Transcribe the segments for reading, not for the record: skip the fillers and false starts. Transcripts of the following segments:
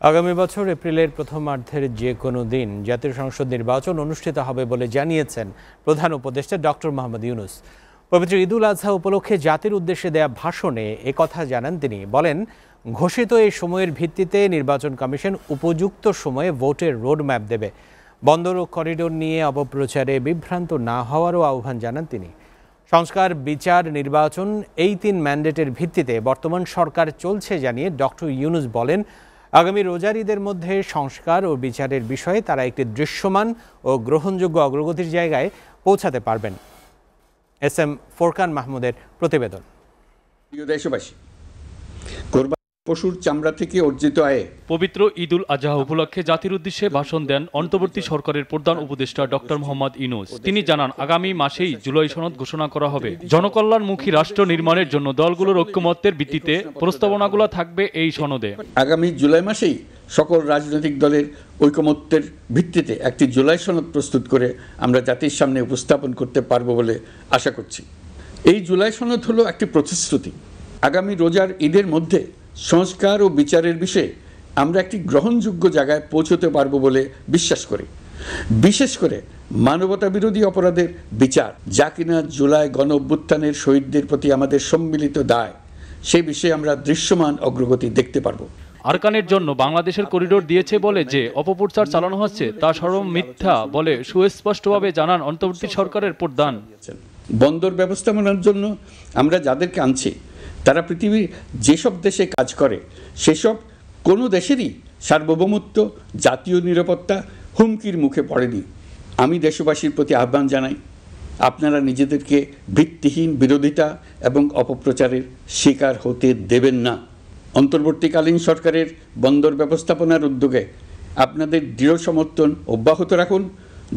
আগামী বছর এপ্রিলের প্রথমার্ধের যে কোনো দিন জাতীয় সংসদ নির্বাচন অনুষ্ঠিত হবে বলে জানিয়েছেন প্রধান উপদেষ্টা ডক্টর মোহাম্মদ ইউনূস। পবিত্র ঈদুল আজহা উপলক্ষে জাতির উদ্দেশ্যে দেয়া ভাষণে একথা জানান তিনি। বলেন, ঘোষিত এই সময়ের ভিত্তিতে নির্বাচন কমিশন উপযুক্ত সময়ে ভোটের রোডম্যাপ দেবে। বন্দর ও করিডোর নিয়ে অপপ্রচারে বিভ্রান্ত না হওয়ারও আহ্বান জানান তিনি। সংস্কার, বিচার, নির্বাচন এই তিন ম্যান্ডেটের ভিত্তিতে বর্তমান সরকার চলছে জানিয়ে ডক্টর ইউনূস বলেন, আগামী রোজার ঈদের মধ্যে সংস্কার ও বিচারের বিষয়ে তারা একটি দৃশ্যমান ও গ্রহণযোগ্য অগ্রগতির জায়গায় পৌঁছাতে পারবেন। এস এম ফোরকান মাহমুদের প্রতিবেদন। প্রিয় দেশবাসী, কোরবানি পশুর চামড়া থেকে অর্জিত আয়ে পবিত্র ঈদুল আজহা উপলক্ষে জাতির উদ্দেশ্যে ভাষণ দেন অন্তর্বর্তী সরকারের প্রধান উপদেষ্টা ডক্টর মোহাম্মদ ইউনূস। তিনি জানান, আগামী মাসেই জুলাই সনদ ঘোষণা করা হবে। জনকল্যাণমুখী রাষ্ট্র নির্মাণের জন্য দলগুলোর ঐক্যমত্যের ভিত্তিতে প্রস্তাবনাগুলো থাকবে এই সনদে। আগামী জুলাই মাসেই সকল রাজনৈতিক দলের ঐকমত্যের ভিত্তিতে একটি জুলাই সনদ প্রস্তুত করে আমরা জাতির সামনে উপস্থাপন করতে পারব বলে আশা করছি। এই জুলাই সনদ হলো একটি প্রতিশ্রুতি। আগামী রোজার ঈদের মধ্যে সংস্কার ও বিচারের বিষয়ে আমরা একটি গ্রহণযোগ্য জায়গায় পৌঁছতে পারব বলে বিশ্বাস করি। বিশেষ করে মানবতা বিরোধী অপরাধের বিচার, যা কিনা জুলাই গণ অভ্যুত্থানের শহীদদের প্রতি আমাদের সম্মিলিত দায়, সেই বিষয়ে আমরা দৃশ্যমান অগ্রগতি দেখতে পারব। আরকানের জন্য বাংলাদেশের করিডোর দিয়েছে বলে যে অপপ্রচার চালানো হচ্ছে তা সর্ব মিথ্যা বলে সুস্পষ্টভাবে জানান অন্তর্বর্তী সরকারের প্রধান। বন্দর ব্যবস্থাপনার জন্য আমরা যাদেরকে আনছি তারা পৃথিবীর যেসব দেশে কাজ করে সেসব কোনো দেশেরই সার্বভৌমত্ব, জাতীয় নিরাপত্তা হুমকির মুখে পড়েনি। আমি দেশবাসীর প্রতি আহ্বান জানাই, আপনারা নিজেদেরকে ভিত্তিহীন বিরোধিতা এবং অপপ্রচারের শিকার হতে দেবেন না। অন্তর্বর্তীকালীন সরকারের বন্দর ব্যবস্থাপনার উদ্যোগে আপনাদের দৃঢ় সমর্থন অব্যাহত রাখুন।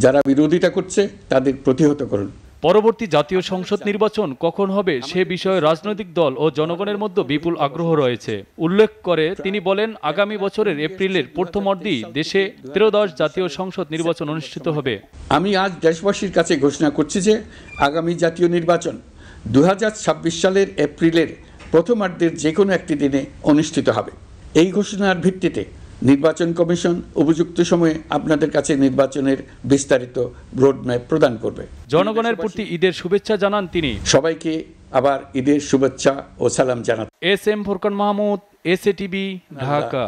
যারা বিরোধিতা করছে তাদের প্রতিহত করুন। পরবর্তী জাতীয় সংসদ নির্বাচন কখন হবে সে বিষয়ে রাজনৈতিক দল ও জনগণের মধ্যে বিপুল আগ্রহ রয়েছে উল্লেখ করে তিনি বলেন, আগামী বছরের এপ্রিলের প্রথমার্ধেই দেশে 13শ জাতীয় সংসদ নির্বাচন অনুষ্ঠিত হবে। আমি আজ দেশবাসীর কাছে ঘোষণা করছি যে আগামী জাতীয় নির্বাচন 2026 সালের এপ্রিলের প্রথমার্ধের যে কোনো একটি দিনে অনুষ্ঠিত হবে। এই ঘোষণার ভিত্তিতে নির্বাচন কমিশন উপযুক্ত সময়ে আপনাদের কাছে নির্বাচনের বিস্তারিত রোডম্যাপ প্রদান করবে। জনগণের প্রতি ঈদের শুভেচ্ছা জানান তিনি। সবাইকে আবার ঈদের শুভেচ্ছা ও সালাম জানান। S M Forkan Mahmud, SATV, Dhaka.